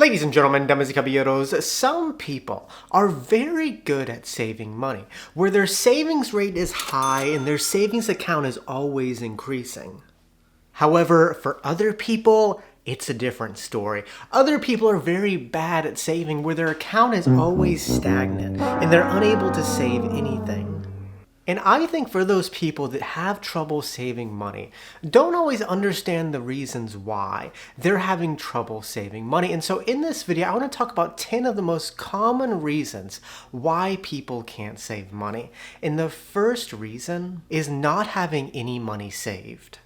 Ladies and gentlemen, damas y caballeros, some people are very good at saving money, where their savings rate is high and their savings account is always increasing. However, for other people, it's a different story. Other people are very bad at saving, where their account is always stagnant and they're unable to save anything. And I think for those people that have trouble saving money, don't always understand the reasons why they're having trouble saving money. And so in this video, I want to talk about 10 of the most common reasons why people can't save money. And the first reason is not having any money saved.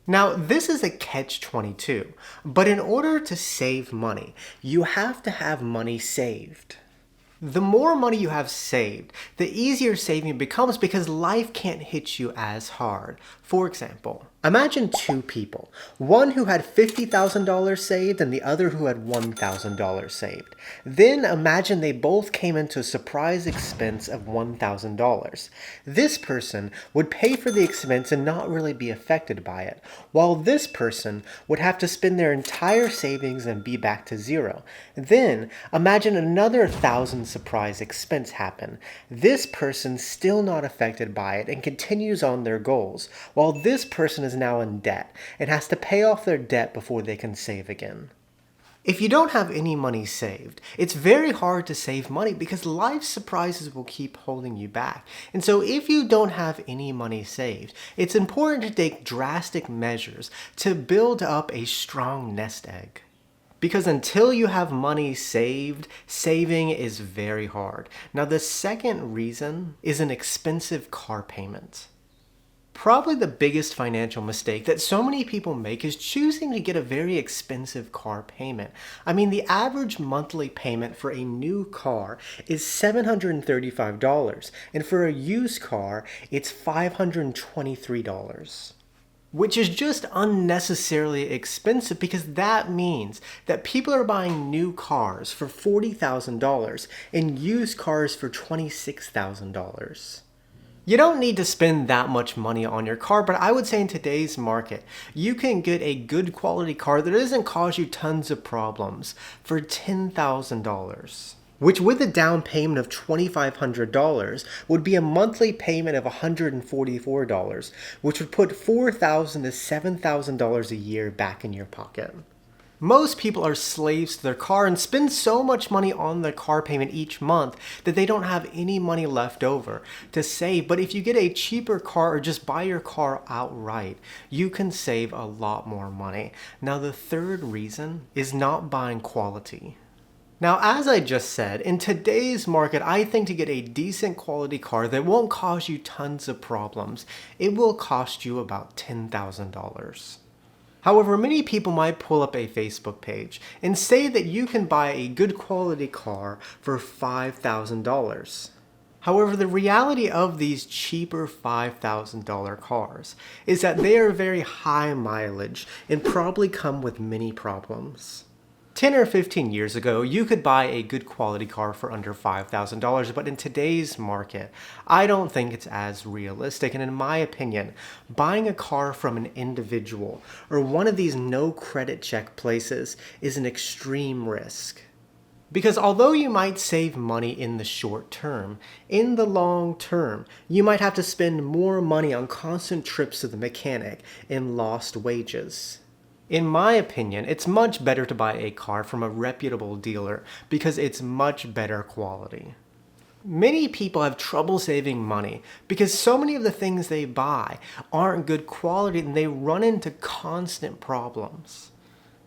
Now, this is a catch-22, but in order to save money, you have to have money saved. The more money you have saved, the easier saving becomes because life can't hit you as hard. For example, imagine two people, one who had $50,000 saved and the other who had $1,000 saved. Then imagine they both came into a surprise expense of $1,000. This person would pay for the expense and not really be affected by it, while this person would have to spend their entire savings and be back to zero. Then imagine another 1,000 surprise expense happen. This person still not affected by it and continues on their goals, while this person is now in debt and has to pay off their debt before they can save again. If you don't have any money saved, it's very hard to save money because life's surprises will keep holding you back. And so if you don't have any money saved, it's important to take drastic measures to build up a strong nest egg. Because until you have money saved, saving is very hard. Now, the second reason is an expensive car payment. Probably the biggest financial mistake that so many people make is choosing to get a very expensive car payment. I mean, the average monthly payment for a new car is $735, and for a used car, it's $523. Which is just unnecessarily expensive because that means that people are buying new cars for $40,000 and used cars for $26,000. You don't need to spend that much money on your car, but I would say in today's market, you can get a good quality car that doesn't cause you tons of problems for $10,000. Which with a down payment of $2,500 would be a monthly payment of $144, which would put $4,000 to $7,000 a year back in your pocket. Most people are slaves to their car and spend so much money on their car payment each month that they don't have any money left over to save. But if you get a cheaper car or just buy your car outright, you can save a lot more money. Now, the third reason is not buying quality. Now, as I just said, in today's market, I think to get a decent quality car that won't cause you tons of problems, it will cost you about $10,000. However, many people might pull up a Facebook page and say that you can buy a good quality car for $5,000. However, the reality of these cheaper $5,000 cars is that they are very high mileage and probably come with many problems. 10 or 15 years ago, you could buy a good quality car for under $5,000, but in today's market, I don't think it's as realistic. And in my opinion, buying a car from an individual or one of these no credit check places is an extreme risk. Because although you might save money in the short term, in the long term, you might have to spend more money on constant trips to the mechanic and lost wages. In my opinion, it's much better to buy a car from a reputable dealer because it's much better quality. Many people have trouble saving money because so many of the things they buy aren't good quality and they run into constant problems.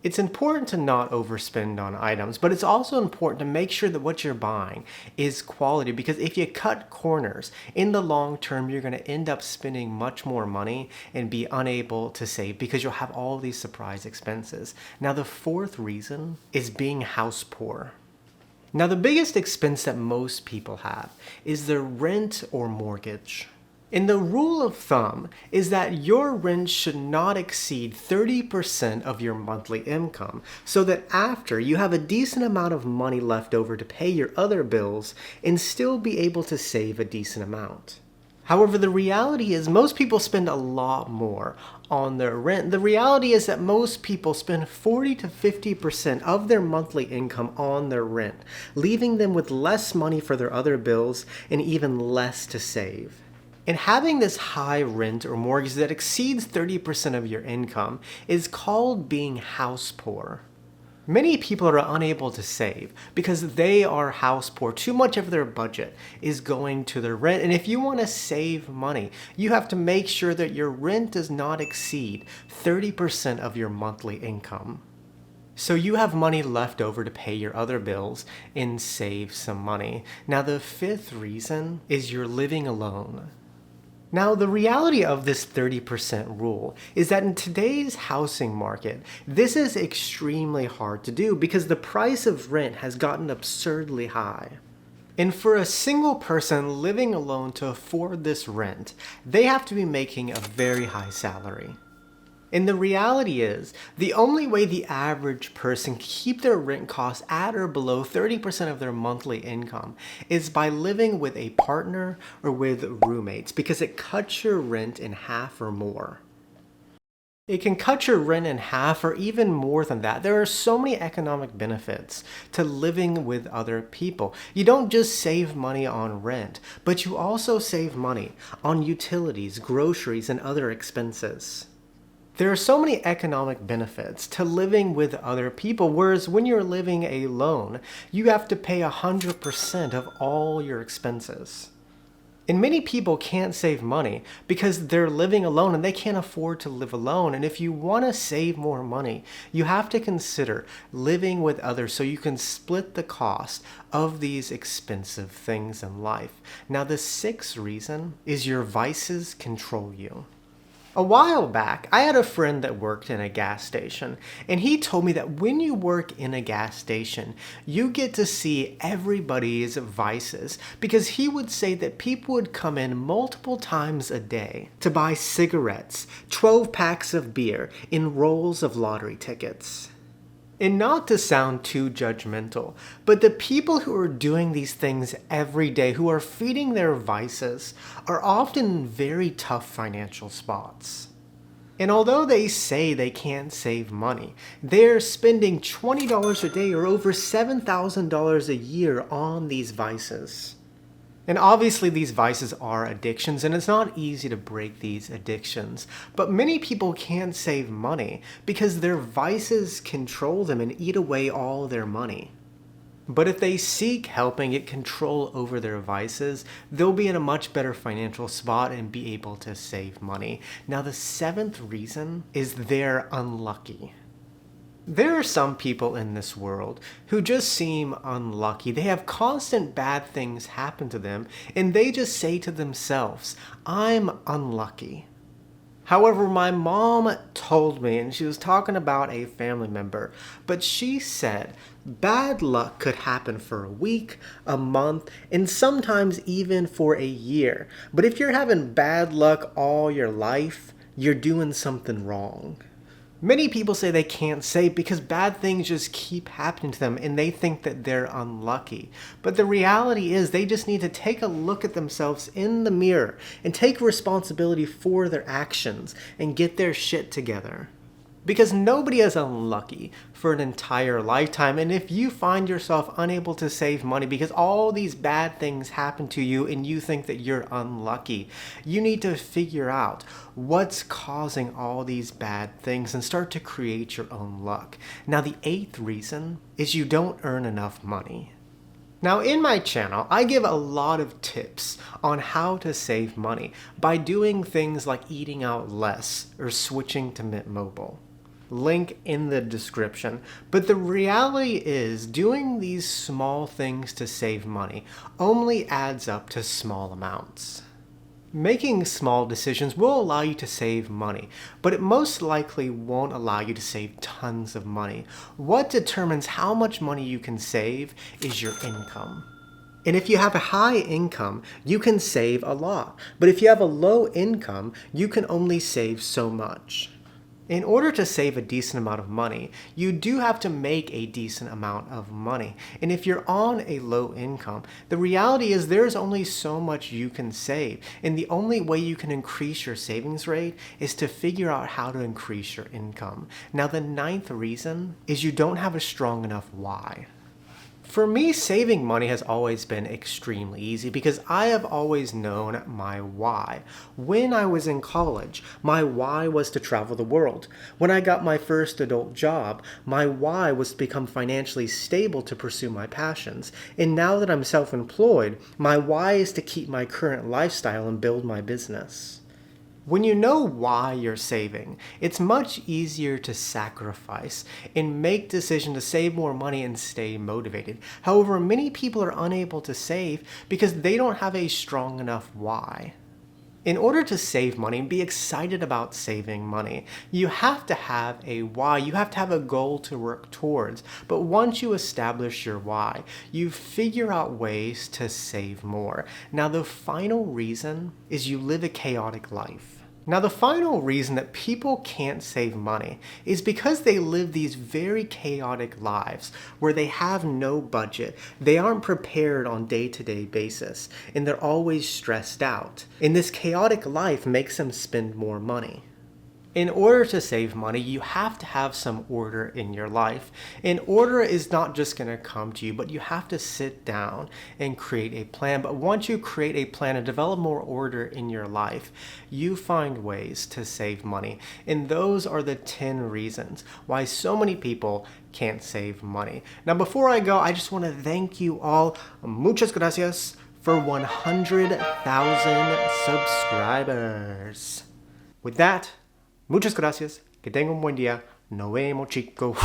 It's important to not overspend on items, but it's also important to make sure that what you're buying is quality, because if you cut corners, in the long term, you're going to end up spending much more money and be unable to save because you'll have all these surprise expenses. Now, the fourth reason is being house poor. Now, the biggest expense that most people have is their rent or mortgage. And the rule of thumb is that your rent should not exceed 30% of your monthly income, so that after you have a decent amount of money left over to pay your other bills and still be able to save a decent amount. However, the reality is most people spend a lot more on their rent. The reality is that most people spend 40 to 50% of their monthly income on their rent, leaving them with less money for their other bills and even less to save. And having this high rent or mortgage that exceeds 30% of your income is called being house poor. Many people are unable to save because they are house poor. Too much of their budget is going to their rent. And if you want to save money, you have to make sure that your rent does not exceed 30% of your monthly income. So you have money left over to pay your other bills and save some money. Now, the fifth reason is you're living alone. Now, the reality of this 30% rule is that in today's housing market, this is extremely hard to do because the price of rent has gotten absurdly high. And for a single person living alone to afford this rent, they have to be making a very high salary. And the reality is, the only way the average person can keep their rent costs at or below 30% of their monthly income is by living with a partner or with roommates, because it cuts your rent in half or more. It can cut your rent in half or even more than that. There are so many economic benefits to living with other people. You don't just save money on rent, but you also save money on utilities, groceries, and other expenses. There are so many economic benefits to living with other people, whereas when you're living alone, you have to pay 100% of all your expenses. And many people can't save money because they're living alone and they can't afford to live alone. And if you want to save more money, you have to consider living with others so you can split the cost of these expensive things in life. Now, the sixth reason is your vices control you. A while back, I had a friend that worked in a gas station, and he told me that when you work in a gas station, you get to see everybody's vices, because he would say that people would come in multiple times a day to buy cigarettes, 12 packs of beer, and rolls of lottery tickets. And not to sound too judgmental, but the people who are doing these things every day, who are feeding their vices, are often in very tough financial spots. And although they say they can't save money, they're spending $20 a day or over $7,000 a year on these vices. And obviously these vices are addictions, and it's not easy to break these addictions. But many people can't save money because their vices control them and eat away all their money. But if they seek help and get control over their vices, they'll be in a much better financial spot and be able to save money. Now, the seventh reason is they're unlucky. There are some people in this world who just seem unlucky. They have constant bad things happen to them, and they just say to themselves, "I'm unlucky." However, my mom told me, and she was talking about a family member, but she said bad luck could happen for a week, a month, and sometimes even for a year. But if you're having bad luck all your life, you're doing something wrong. Many people say they can't save because bad things just keep happening to them and they think that they're unlucky. But the reality is they just need to take a look at themselves in the mirror and take responsibility for their actions and get their shit together. Because nobody is unlucky for an entire lifetime, and if you find yourself unable to save money because all these bad things happen to you and you think that you're unlucky, you need to figure out what's causing all these bad things and start to create your own luck. Now, the eighth reason is you don't earn enough money. Now, in my channel, I give a lot of tips on how to save money by doing things like eating out less or switching to Mint Mobile. Link in the description. But the reality is doing these small things to save money only adds up to small amounts. Making small decisions will allow you to save money, but it most likely won't allow you to save tons of money. What determines how much money you can save is your income. And if you have a high income, you can save a lot. But if you have a low income, you can only save so much. In order to save a decent amount of money, you do have to make a decent amount of money. And if you're on a low income, the reality is there's only so much you can save. And the only way you can increase your savings rate is to figure out how to increase your income. Now, the ninth reason is you don't have a strong enough why. For me, saving money has always been extremely easy because I have always known my why. When I was in college, my why was to travel the world. When I got my first adult job, my why was to become financially stable to pursue my passions. And now that I'm self-employed, my why is to keep my current lifestyle and build my business. When you know why you're saving, it's much easier to sacrifice and make decisions to save more money and stay motivated. However, many people are unable to save because they don't have a strong enough why. In order to save money and be excited about saving money, you have to have a why. You have to have a goal to work towards. But once you establish your why, you figure out ways to save more. Now, the final reason is you live a chaotic life. Now, the final reason that people can't save money is because they live these very chaotic lives where they have no budget, they aren't prepared on a day-to-day basis, and they're always stressed out. And this chaotic life makes them spend more money. In order to save money, you have to have some order in your life. And order is not just going to come to you, but you have to sit down and create a plan. But once you create a plan and develop more order in your life, you find ways to save money. And those are the 10 reasons why so many people can't save money. Now, before I go, I just want to thank you all. Muchas gracias for 100,000 subscribers. With that, muchas gracias. Que tenga un buen día. Nos vemos, chicos.